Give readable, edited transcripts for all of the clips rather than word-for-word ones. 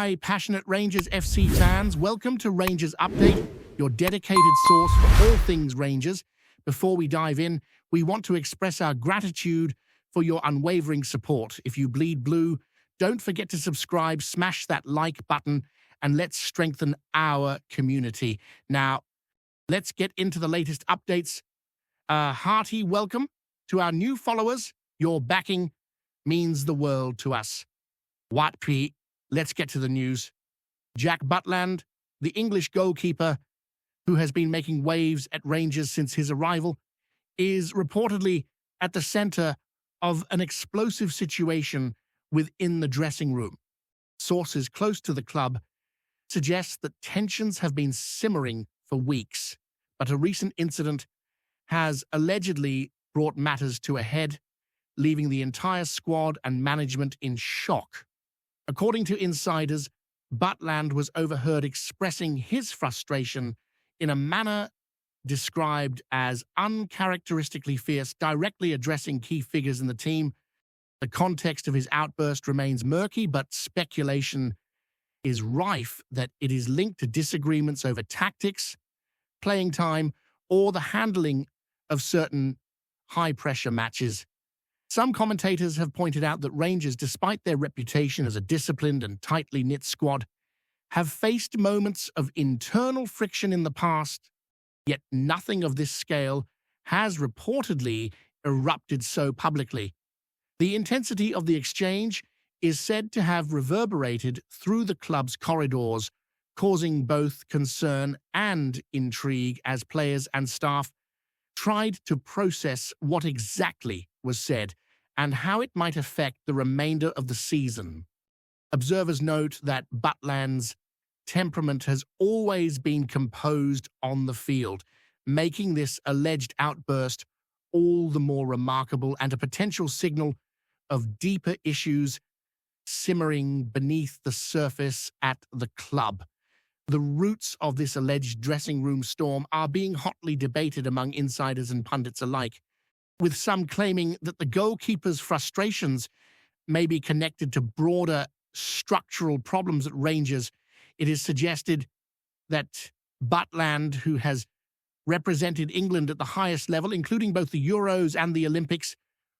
Hi, passionate Rangers FC fans. Welcome to Rangers Update, your dedicated source for all things Rangers. Before we dive in, we want to express our gratitude for your unwavering support. If you bleed blue, don't forget to subscribe, smash that like button, and let's strengthen our community. Now, let's get into the latest updates. A hearty welcome to our new followers. Your backing means the world to us. Let's get to the news. Jack Butland, the English goalkeeper who has been making waves at Rangers since his arrival, is reportedly at the centre of an explosive situation within the dressing room. Sources close to the club suggest that tensions have been simmering for weeks, but a recent incident has allegedly brought matters to a head, leaving the entire squad and management in shock. According to insiders, Butland was overheard expressing his frustration in a manner described as uncharacteristically fierce, directly addressing key figures in the team. The context of his outburst remains murky, but speculation is rife that it is linked to disagreements over tactics, playing time, or the handling of certain high-pressure matches. Some commentators have pointed out that Rangers, despite their reputation as a disciplined and tightly knit squad, have faced moments of internal friction in the past, yet nothing of this scale has reportedly erupted so publicly. The intensity of the exchange is said to have reverberated through the club's corridors, causing both concern and intrigue as players and staff tried to process what exactly was said and how it might affect the remainder of the season. Observers note that Butland's temperament has always been composed on the field, making this alleged outburst all the more remarkable and a potential signal of deeper issues simmering beneath the surface at the club. The roots of this alleged dressing room storm are being hotly debated among insiders and pundits alike, with some claiming that the goalkeeper's frustrations may be connected to broader structural problems at Rangers. It is suggested that Butland, who has represented England at the highest level, including both the Euros and the Olympics,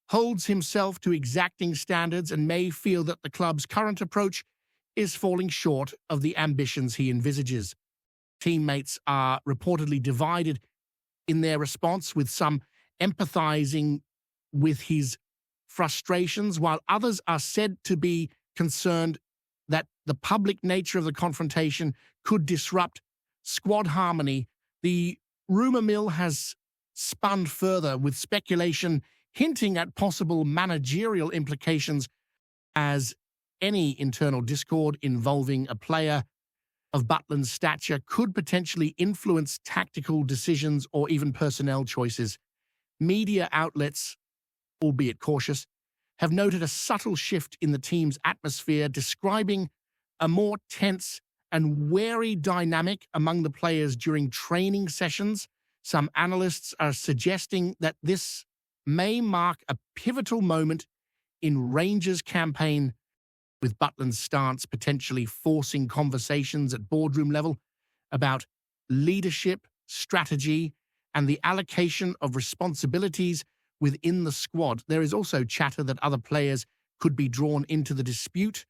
holds himself to exacting standards and may feel that the club's current approach is falling short of the ambitions he envisages. Teammates are reportedly divided in their response, with some empathizing with his frustrations, while others are said to be concerned that the public nature of the confrontation could disrupt squad harmony. The rumor mill has spun further, with speculation hinting at possible managerial implications, as any internal discord involving a player of Butland's stature could potentially influence tactical decisions or even personnel choices. Media outlets, albeit cautious, have noted a subtle shift in the team's atmosphere, describing a more tense and wary dynamic among the players during training sessions. Some analysts are suggesting that this may mark a pivotal moment in Rangers' campaign, with Butland's stance potentially forcing conversations at boardroom level about leadership, strategy, and the allocation of responsibilities within the squad. There is also chatter that other players could be drawn into the dispute,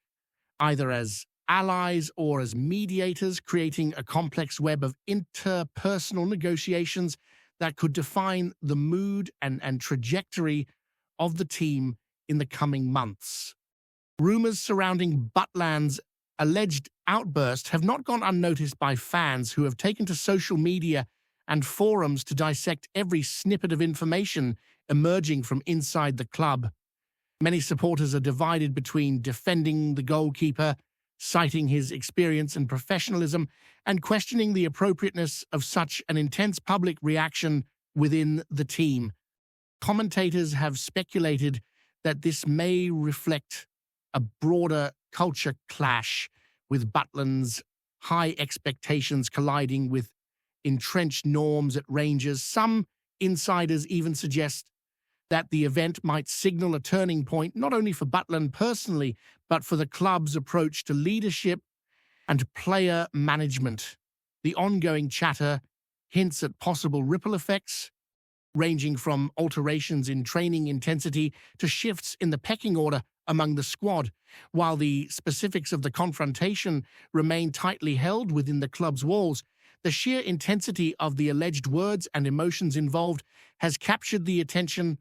either as allies or as mediators, creating a complex web of interpersonal negotiations that could define the mood and trajectory of the team in the coming months. Rumors surrounding Butland's alleged outburst have not gone unnoticed by fans, who have taken to social media and forums to dissect every snippet of information emerging from inside the club. Many supporters are divided between defending the goalkeeper, citing his experience and professionalism, and questioning the appropriateness of such an intense public reaction within the team. Commentators have speculated that this may reflect a broader culture clash, with Butland's high expectations colliding with entrenched norms at Rangers. Some insiders even suggest that the event might signal a turning point, not only for Butland personally, but for the club's approach to leadership and player management. The ongoing chatter hints at possible ripple effects, ranging from alterations in training intensity to shifts in the pecking order among the squad. While the specifics of the confrontation remain tightly held within the club's walls, the sheer intensity of the alleged words and emotions involved has captured the attention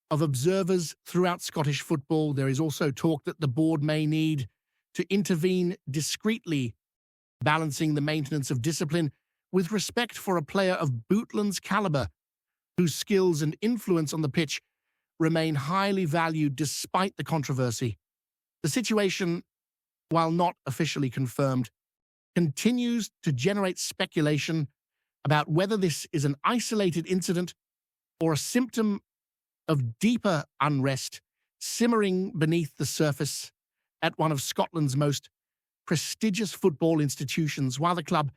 of observers throughout Scottish football. There is also talk that the board may need to intervene discreetly, balancing the maintenance of discipline with respect for a player of Butland's calibre, whose skills and influence on the pitch remain highly valued despite the controversy. The situation, while not officially confirmed, continues to generate speculation about whether this is an isolated incident or a symptom of deeper unrest simmering beneath the surface at one of Scotland's most prestigious football institutions. While the club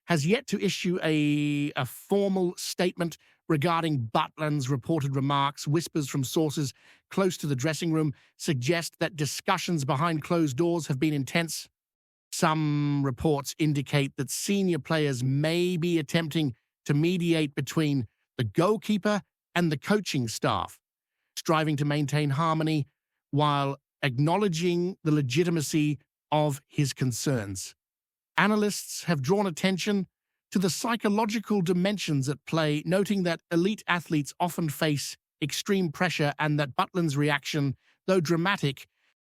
has yet to issue a formal statement regarding Butland's reported remarks, whispers from sources close to the dressing room suggest that discussions behind closed doors have been intense. Some reports indicate that senior players may be attempting to mediate between the goalkeeper and the coaching staff, striving to maintain harmony while acknowledging the legitimacy of his concerns. Analysts have drawn attention to the psychological dimensions at play, noting that elite athletes often face extreme pressure and that Butland's reaction, though dramatic,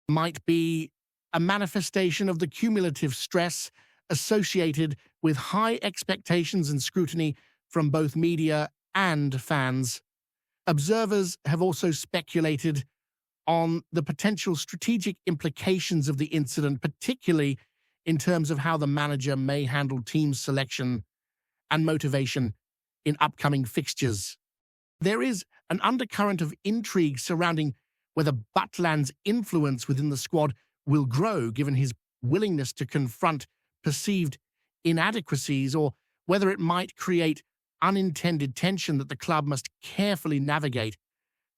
might be a manifestation of the cumulative stress associated with high expectations and scrutiny from both media and fans. Observers have also speculated on the potential strategic implications of the incident, particularly in terms of how the manager may handle team selection and motivation in upcoming fixtures. There is an undercurrent of intrigue surrounding whether Butland's influence within the squad will grow given his willingness to confront perceived inadequacies, or whether it might create unintended tension that the club must carefully navigate.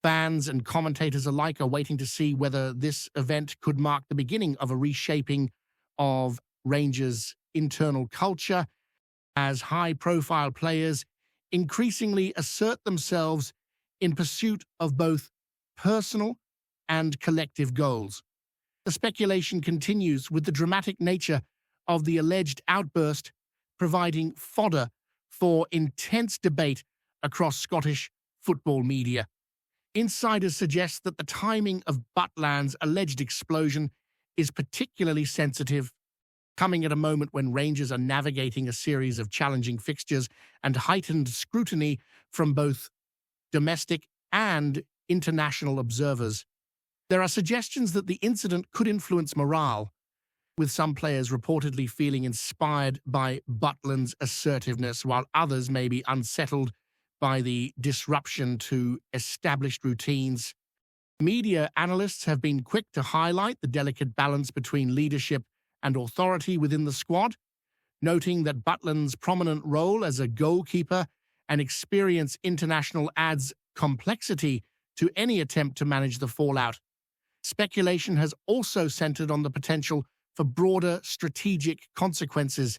Fans and commentators alike are waiting to see whether this event could mark the beginning of a reshaping of Rangers' internal culture as high-profile players increasingly assert themselves in pursuit of both personal and collective goals. The speculation continues, with the dramatic nature of the alleged outburst providing fodder for intense debate across Scottish football media. Insiders suggest that the timing of Butland's alleged explosion is particularly sensitive, coming at a moment when Rangers are navigating a series of challenging fixtures and heightened scrutiny from both domestic and international observers. There are suggestions that the incident could influence morale, with some players reportedly feeling inspired by Butland's assertiveness, while others may be unsettled by the disruption to established routines. Media analysts have been quick to highlight the delicate balance between leadership and authority within the squad, noting that Butland's prominent role as a goalkeeper and experience international adds complexity to any attempt to manage the fallout. Speculation has also centered on the potential for broader strategic consequences,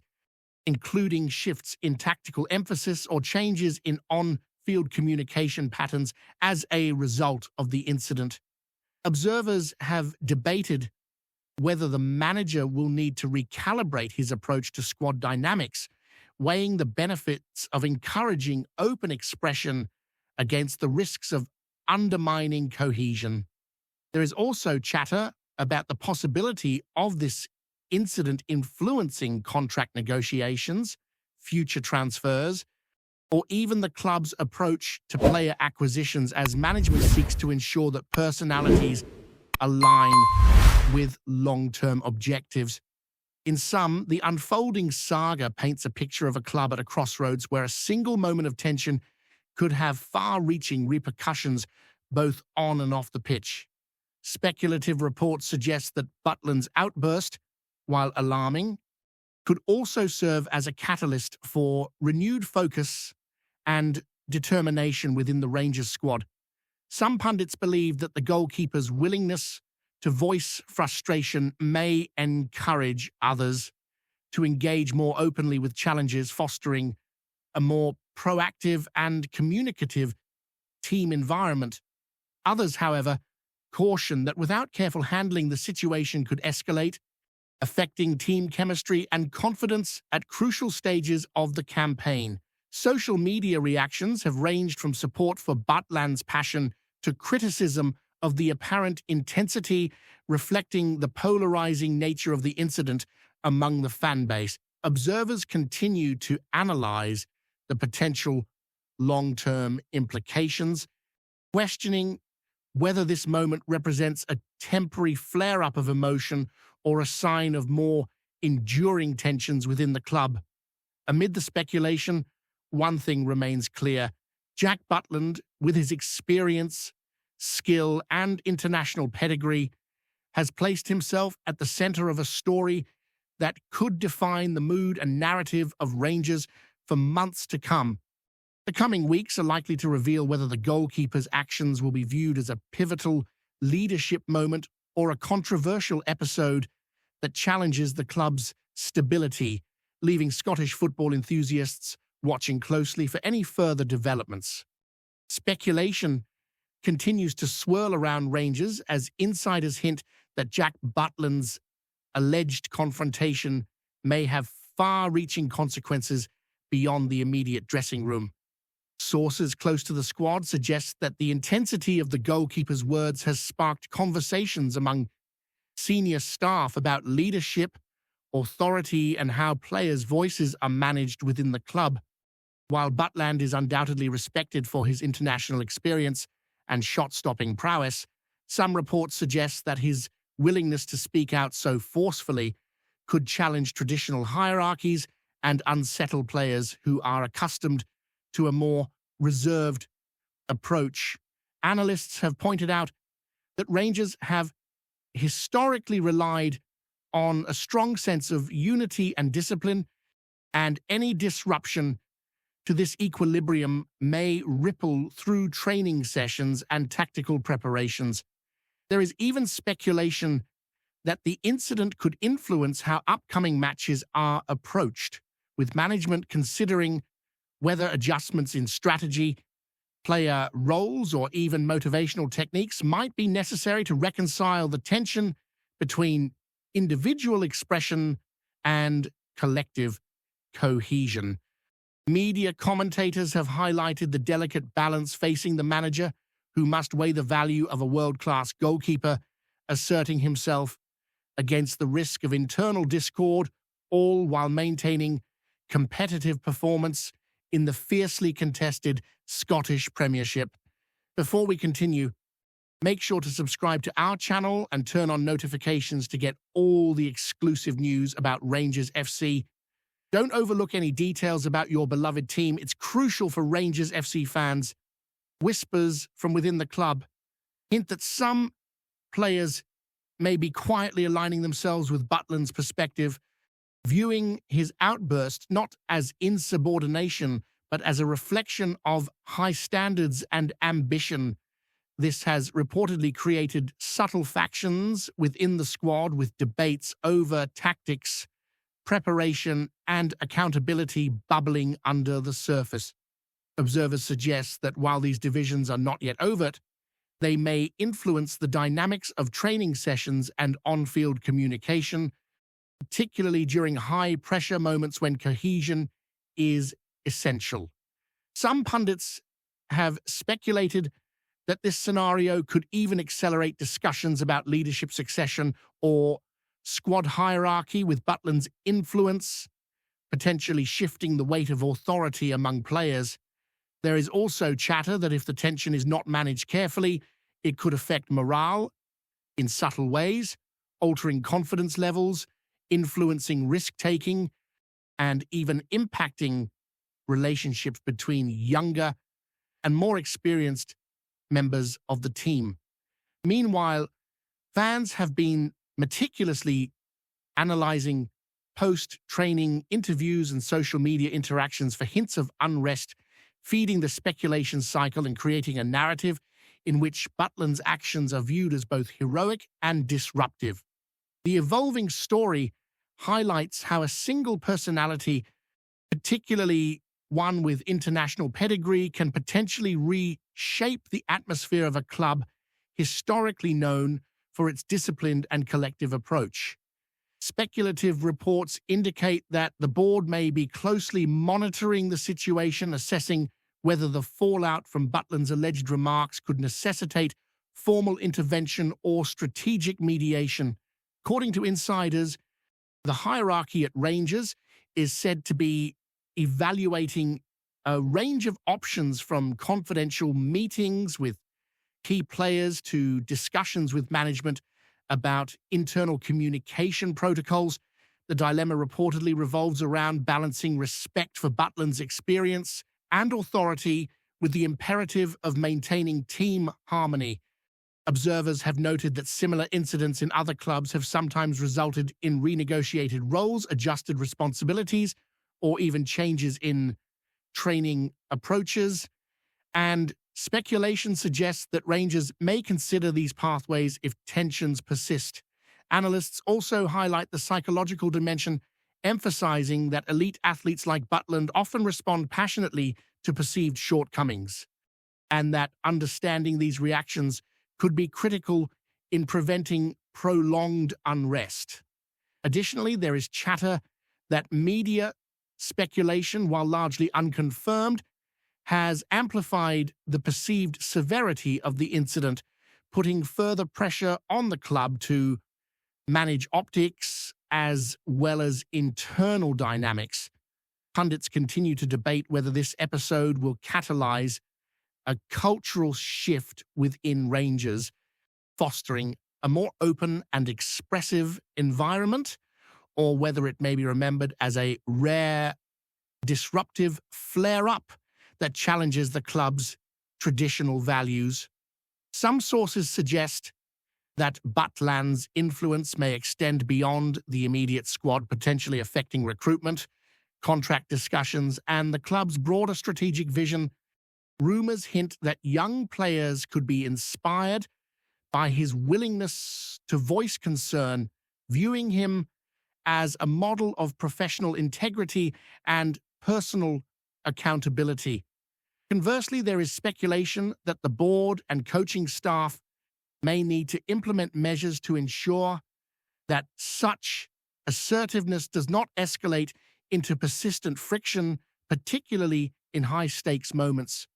including shifts in tactical emphasis or changes in on-field communication patterns as a result of the incident. Observers have debated whether the manager will need to recalibrate his approach to squad dynamics, weighing the benefits of encouraging open expression against the risks of undermining cohesion. There is also chatter about the possibility of this incident influencing contract negotiations, future transfers, or even the club's approach to player acquisitions, as management seeks to ensure that personalities align with long-term objectives. In sum, the unfolding saga paints a picture of a club at a crossroads where a single moment of tension could have far-reaching repercussions both on and off the pitch. Speculative reports suggest that Butland's outburst, while alarming, could also serve as a catalyst for renewed focus and determination within the Rangers squad. Some pundits believe that the goalkeeper's willingness to voice frustration may encourage others, to engage more openly with challenges, fostering a more proactive and communicative team environment. Others, however, caution that without careful handling, the situation could escalate, affecting team chemistry and confidence at crucial stages of the campaign. Social media reactions have ranged from support for Butland's passion to criticism of the apparent intensity, reflecting the polarizing nature of the incident among the fan base. Observers continue to analyze the potential long-term implications, questioning whether this moment represents a temporary flare-up of emotion or a sign of more enduring tensions within the club. Amid the speculation, one thing remains clear. Jack Butland, with his experience, skill, and international pedigree, has placed himself at the center of a story that could define the mood and narrative of Rangers for months to come. The coming weeks are likely to reveal whether the goalkeeper's actions will be viewed as a pivotal leadership moment or a controversial episode that challenges the club's stability, leaving Scottish football enthusiasts watching closely for any further developments. Speculation continues to swirl around Rangers as insiders hint that Jack Butland's alleged confrontation may have far-reaching consequences beyond the immediate dressing room. Sources close to the squad suggest that the intensity of the goalkeeper's words has sparked conversations among senior staff about leadership, authority, and how players' voices are managed within the club. While Butland is undoubtedly respected for his international experience and shot-stopping prowess, some reports suggest that his willingness to speak out so forcefully could challenge traditional hierarchies and unsettle players who are accustomed to a more reserved approach. Analysts have pointed out that Rangers have historically relied on a strong sense of unity and discipline, and any disruption to this equilibrium may ripple through training sessions and tactical preparations. There is even speculation that the incident could influence how upcoming matches are approached, with management considering whether adjustments in strategy, player roles, or even motivational techniques might be necessary to reconcile the tension between individual expression and collective cohesion. Media commentators have highlighted the delicate balance facing the manager, who must weigh the value of a world-class goalkeeper asserting himself against the risk of internal discord, all while maintaining competitive performance in the fiercely contested Scottish Premiership. Before we continue, make sure to subscribe to our channel and turn on notifications to get all the exclusive news about Rangers FC. Don't overlook any details about your beloved team. It's crucial for Rangers FC fans. Whispers from within the club hint that some players may be quietly aligning themselves with Butland's perspective, viewing his outburst not as insubordination, but as a reflection of high standards and ambition. This has reportedly created subtle factions within the squad, with debates over tactics, preparation, and accountability bubbling under the surface. Observers suggest that while these divisions are not yet overt, they may influence the dynamics of training sessions and on-field communication, particularly during high-pressure moments when cohesion is essential. Some pundits have speculated that this scenario could even accelerate discussions about leadership succession or squad hierarchy, with Butland's influence potentially shifting the weight of authority among players. There is also chatter that if the tension is not managed carefully, it could affect morale in subtle ways, altering confidence levels, influencing risk-taking, and even impacting relationships between younger and more experienced members of the team. Meanwhile, fans have been meticulously analyzing post-training interviews and social media interactions for hints of unrest, feeding the speculation cycle and creating a narrative in which Butland's actions are viewed as both heroic and disruptive. The evolving story highlights how a single personality, particularly one with international pedigree, can potentially reshape the atmosphere of a club historically known for its disciplined and collective approach. Speculative reports indicate that the board may be closely monitoring the situation, assessing whether the fallout from Butland's alleged remarks could necessitate formal intervention or strategic mediation. According to insiders, the hierarchy at Rangers is said to be evaluating a range of options, from confidential meetings with key players to discussions with management about internal communication protocols. The dilemma reportedly revolves around balancing respect for Butland's experience and authority with the imperative of maintaining team harmony. Observers have noted that similar incidents in other clubs have sometimes resulted in renegotiated roles, adjusted responsibilities, or even changes in training approaches. And speculation suggests that Rangers may consider these pathways if tensions persist. Analysts also highlight the psychological dimension, emphasizing that elite athletes like Butland often respond passionately to perceived shortcomings, and that understanding these reactions could be critical in preventing prolonged unrest. Additionally, there is chatter that media speculation, while largely unconfirmed, has amplified the perceived severity of the incident, putting further pressure on the club to manage optics as well as internal dynamics. Pundits continue to debate whether this episode will catalyze a cultural shift within Rangers, fostering a more open and expressive environment, or whether it may be remembered as a rare, disruptive flare-up that challenges the club's traditional values. Some sources suggest that Butland's influence may extend beyond the immediate squad, potentially affecting recruitment, contract discussions, and the club's broader strategic vision. Rumors hint that young players could be inspired by his willingness to voice concern, viewing him as a model of professional integrity and personal accountability. Conversely, there is speculation that the board and coaching staff may need to implement measures to ensure that such assertiveness does not escalate into persistent friction, particularly in high-stakes moments.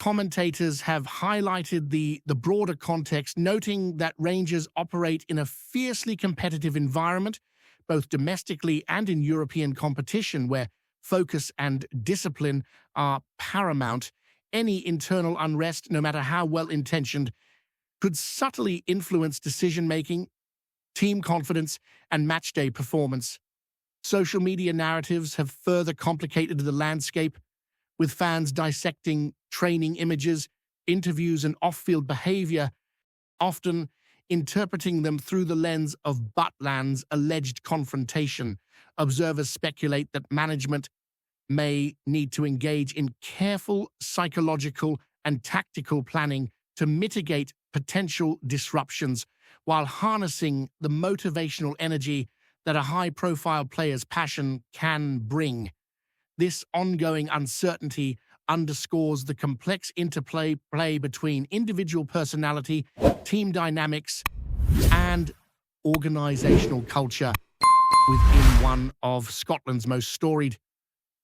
Commentators have highlighted the broader context, noting that Rangers operate in a fiercely competitive environment, both domestically and in European competition, where focus and discipline are paramount. Any internal unrest, no matter how well-intentioned, could subtly influence decision-making, team confidence, and matchday performance. Social media narratives have further complicated the landscape, with fans dissecting training images, interviews, and off-field behavior, often interpreting them through the lens of Butland's alleged confrontation. Observers speculate that management may need to engage in careful psychological and tactical planning to mitigate potential disruptions, while harnessing the motivational energy that a high-profile player's passion can bring. This ongoing uncertainty underscores the complex interplay between individual personality, team dynamics, and organizational culture within one of Scotland's most storied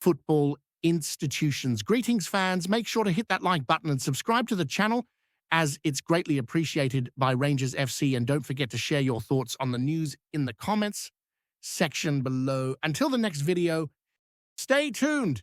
football institutions. Greetings, fans. Make sure to hit that like button and subscribe to the channel, as it's greatly appreciated by Rangers FC. And don't forget to share your thoughts on the news in the comments section below. Until the next video, stay tuned.